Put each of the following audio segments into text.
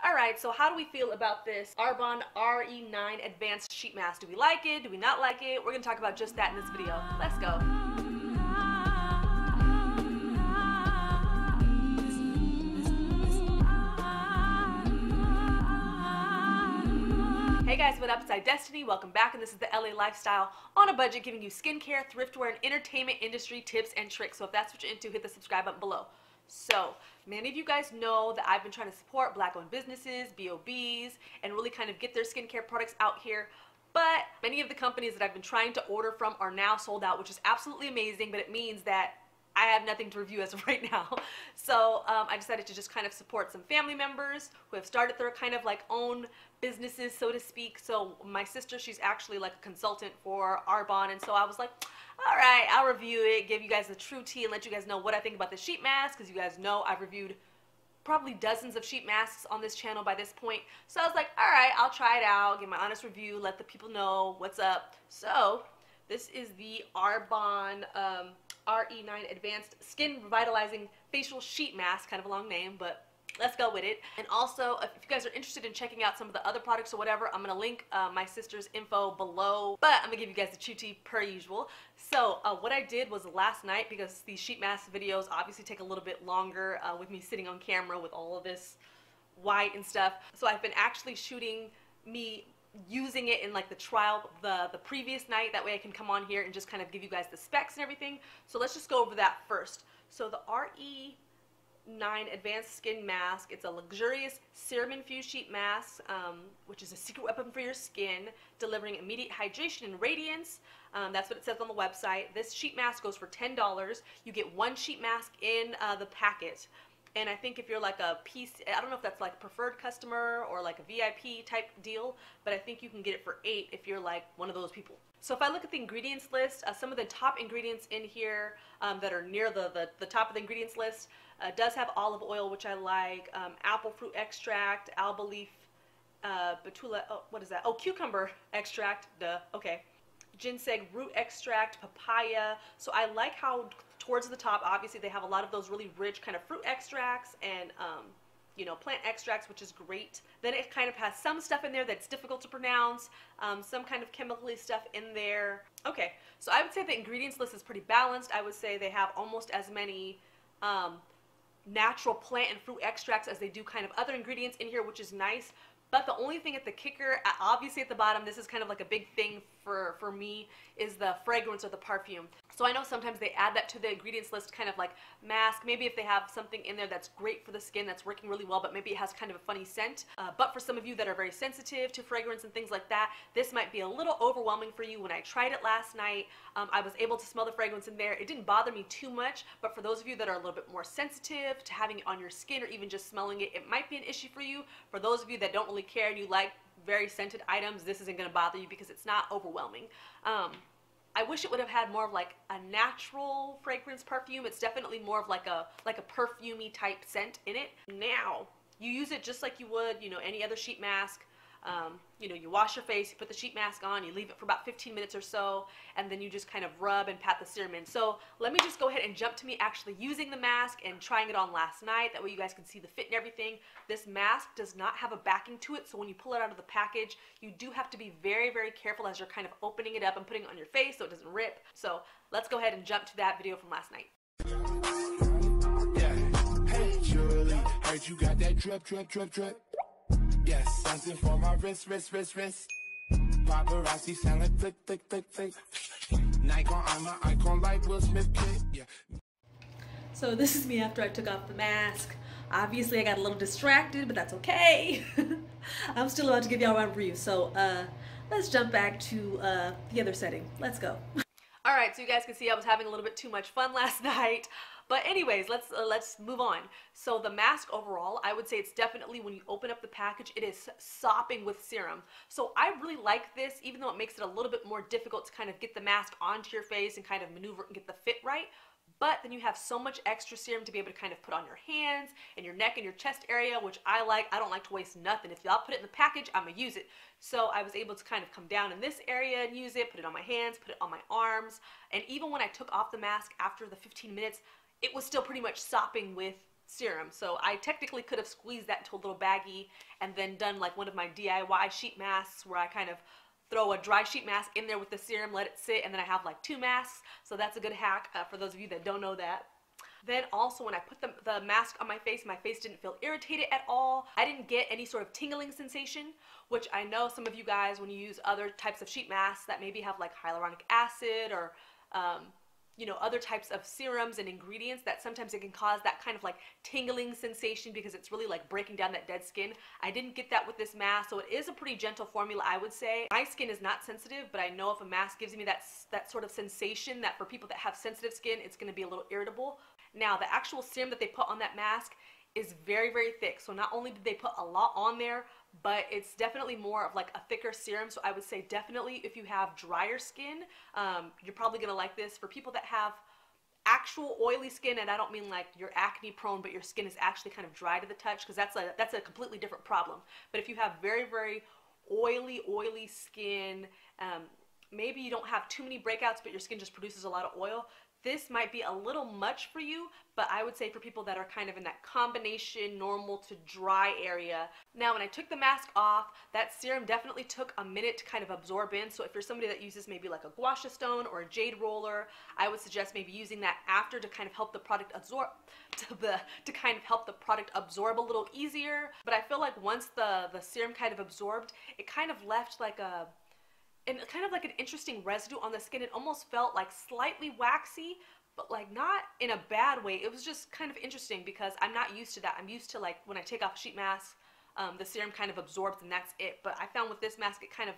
Alright, so how do we feel about this Arbonne RE9 Advanced Sheet Mask? Do we like it? Do we not like it? We're going to talk about just that in this video. Let's go. Hey guys, what up? It's Destiny. Welcome back, and this is the LA Lifestyle on a budget, giving you skincare, thriftwear, and entertainment industry tips and tricks. So if that's what you're into, hit the subscribe button below. So, many of you guys know that I've been trying to support Black-owned businesses, BOBs, and really kind of get their skincare products out here. But many of the companies that I've been trying to order from are now sold out, which is absolutely amazing, but it means that I have nothing to review as of right now. So I decided to just kind of support some family members who have started their kind of like own businesses, so to speak. So my sister, she's actually like a consultant for Arbonne, and so I was like, all right, I'll review it, give you guys the true tea, and let you guys know what I think about the sheet mask, because you guys know I've reviewed probably dozens of sheet masks on this channel by this point. So I was like, all right, I'll try it out, give my honest review, let the people know what's up. So this is the Arbonne RE9 Advanced Skin Revitalizing Facial Sheet Mask, kind of a long name, but let's go with it. And also, if you guys are interested in checking out some of the other products or whatever, I'm going to link my sister's info below, but I'm going to give you guys the true tea per usual. So what I did was last night, because these sheet mask videos obviously take a little bit longer with me sitting on camera with all of this white and stuff, so I've been actually shooting me using it in like the trial the previous night. That way I can come on here and just kind of give you guys the specs and everything. So let's just go over that first. So the RE9 Advanced Skin Mask, it's a luxurious serum infused sheet mask, which is a secret weapon for your skin, delivering immediate hydration and radiance. That's what it says on the website. This sheet mask goes for $10. You get one sheet mask in the packet. And I think if you're like a piece, I don't know if that's like preferred customer or like a VIP type deal, but I think you can get it for $8 if you're like one of those people. So if I look at the ingredients list, some of the top ingredients in here that are near the top of the ingredients list does have olive oil, which I like, apple fruit extract, alba leaf, betula, oh, what is that? Oh, cucumber extract, duh, okay. Ginseng root extract, papaya. So I like how towards the top, obviously they have a lot of those really rich kind of fruit extracts and you know, plant extracts, which is great. Then it kind of has some stuff in there that's difficult to pronounce, some kind of chemically stuff in there. Okay, so I would say the ingredients list is pretty balanced. I would say they have almost as many natural plant and fruit extracts as they do kind of other ingredients in here, which is nice. But the only thing at the kicker, obviously at the bottom, this is kind of like a big thing for me, is the fragrance or the perfume. So I know sometimes they add that to the ingredients list, kind of like mask. Maybe if they have something in there that's great for the skin, that's working really well, but maybe it has kind of a funny scent. But for some of you that are very sensitive to fragrance and things like that, this might be a little overwhelming for you. When I tried it last night, I was able to smell the fragrance in there. It didn't bother me too much, but for those of you that are a little bit more sensitive to having it on your skin or even just smelling it, it might be an issue for you. For those of you that don't really care and you like very scented items, this isn't going to bother you because it's not overwhelming. I wish it would have had more of like a natural fragrance perfume. It's definitely more of like a perfumey type scent in it. Now, you use it just like you would, you know, any other sheet mask. You know, you wash your face, you put the sheet mask on, you leave it for about 15 minutes or so, and then you just kind of rub and pat the serum in. So let me just go ahead and jump to me actually using the mask and trying it on last night. That way you guys can see the fit and everything. This mask does not have a backing to it, so when you pull it out of the package, you do have to be very, very careful as you're kind of opening it up and putting it on your face so it doesn't rip. So let's go ahead and jump to that video from last night. Yeah. Hey, Julie, heard you got that drip, drip, drip, drip. Yes, something for my wrist. Paparazzi sound like flick, flick, flick, flick. Nike on armor, icon like Will Smith kid. Yeah. So this is me after I took off the mask. Obviously I got a little distracted, but that's okay. I'm still about to give y'all my review. So let's jump back to the other setting. Let's go. All right, so you guys can see I was having a little bit too much fun last night. But anyways, let's move on. So the mask overall, I would say it's definitely, when you open up the package, it is sopping with serum. So I really like this, even though it makes it a little bit more difficult to kind of get the mask onto your face and kind of maneuver and get the fit right. But then you have so much extra serum to be able to kind of put on your hands and your neck and your chest area, which I like. I don't like to waste nothing. If y'all put it in the package, I'm gonna use it. So I was able to kind of come down in this area and use it, put it on my hands, put it on my arms. And even when I took off the mask after the 15 minutes, it was still pretty much sopping with serum. So I technically could have squeezed that into a little baggie and then done like one of my DIY sheet masks where I kind of throw a dry sheet mask in there with the serum, let it sit, and then I have like 2 masks. So that's a good hack for those of you that don't know that. Then also when I put the mask on my face didn't feel irritated at all. I didn't get any sort of tingling sensation, which I know some of you guys, when you use other types of sheet masks that maybe have like hyaluronic acid or you know, other types of serums and ingredients, that sometimes it can cause that kind of like tingling sensation because it's really like breaking down that dead skin. I didn't get that with this mask, so it is a pretty gentle formula, I would say. My skin is not sensitive, but I know if a mask gives me that sort of sensation, that for people that have sensitive skin, it's going to be a little irritable. Now, the actual serum that they put on that mask is very, very thick. So not only did they put a lot on there, but it's definitely more of like a thicker serum. So I would say definitely if you have drier skin, you're probably gonna like this. For people that have actual oily skin, and I don't mean like you're acne prone, but your skin is actually kind of dry to the touch, because that's a completely different problem. But if you have very, very oily skin, maybe you don't have too many breakouts, but your skin just produces a lot of oil, this might be a little much for you, but I would say for people that are kind of in that combination normal to dry area. Now, when I took the mask off, that serum definitely took a minute to kind of absorb in. So if you're somebody that uses maybe like a gua sha stone or a jade roller, I would suggest maybe using that after to kind of help the product absorb, to kind of help the product absorb a little easier. But I feel like once the serum kind of absorbed, it kind of left like kind of like an interesting residue on the skin. It almost felt like slightly waxy, but like not in a bad way. It was just kind of interesting because I'm not used to that. I'm used to like when I take off a sheet mask, the serum kind of absorbs and that's it. But I found with this mask, it kind of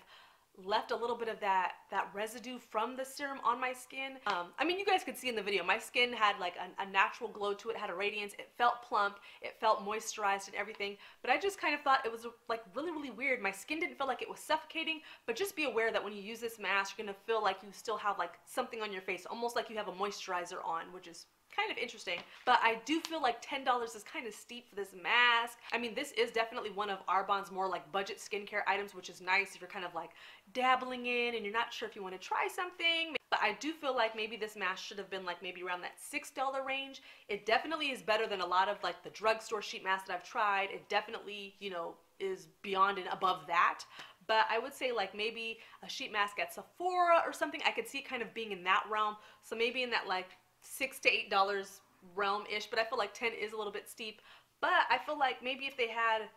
left a little bit of that residue from the serum on my skin. I mean, you guys could see in the video, my skin had like a natural glow to it, had a radiance, it felt plump, it felt moisturized and everything, but I just kind of thought it was like really, really weird. My skin didn't feel like it was suffocating, but just be aware that when you use this mask, you're gonna feel like you still have like something on your face, almost like you have a moisturizer on, which is kind of interesting. But I do feel like $10 is kind of steep for this mask. I mean, this is definitely one of Arbonne's more like budget skincare items, which is nice if you're kind of like dabbling in and you're not sure if you want to try something. But I do feel like maybe this mask should have been like maybe around that $6 range. It definitely is better than a lot of like the drugstore sheet masks that I've tried. It definitely, you know, is beyond and above that. But I would say like maybe a sheet mask at Sephora or something, I could see it kind of being in that realm. So maybe in that like $6 to $8 realm-ish, but I feel like 10 is a little bit steep. But I feel like maybe if they had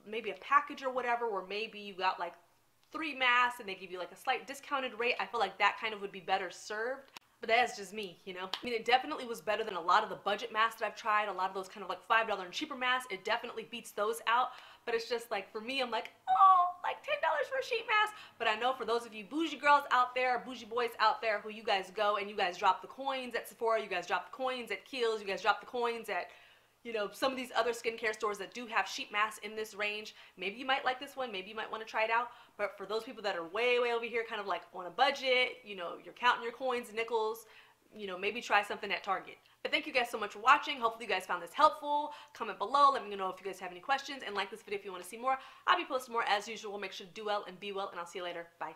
maybe a package or whatever, where maybe you got like 3 masks and they give you like a slight discounted rate, I feel like that kind of would be better served. But that's just me, you know? I mean, it definitely was better than a lot of the budget masks that I've tried, a lot of those kind of like $5 and cheaper masks. It definitely beats those out. But it's just like, for me, I'm like, oh, like $10 for a sheet mask. But I know for those of you bougie girls out there, bougie boys out there, who you guys go and you guys drop the coins at Sephora, you guys drop the coins at Kiehl's, you guys drop the coins at, you know, some of these other skincare stores that do have sheet masks in this range. Maybe you might like this one, maybe you might want to try it out. But for those people that are way, way over here, kind of like on a budget, you know, you're counting your coins, nickels, you know, maybe try something at Target. But thank you guys so much for watching. Hopefully you guys found this helpful. Comment below. Let me know if you guys have any questions. And like this video if you want to see more. I'll be posting more as usual. Make sure to do well and be well. And I'll see you later. Bye.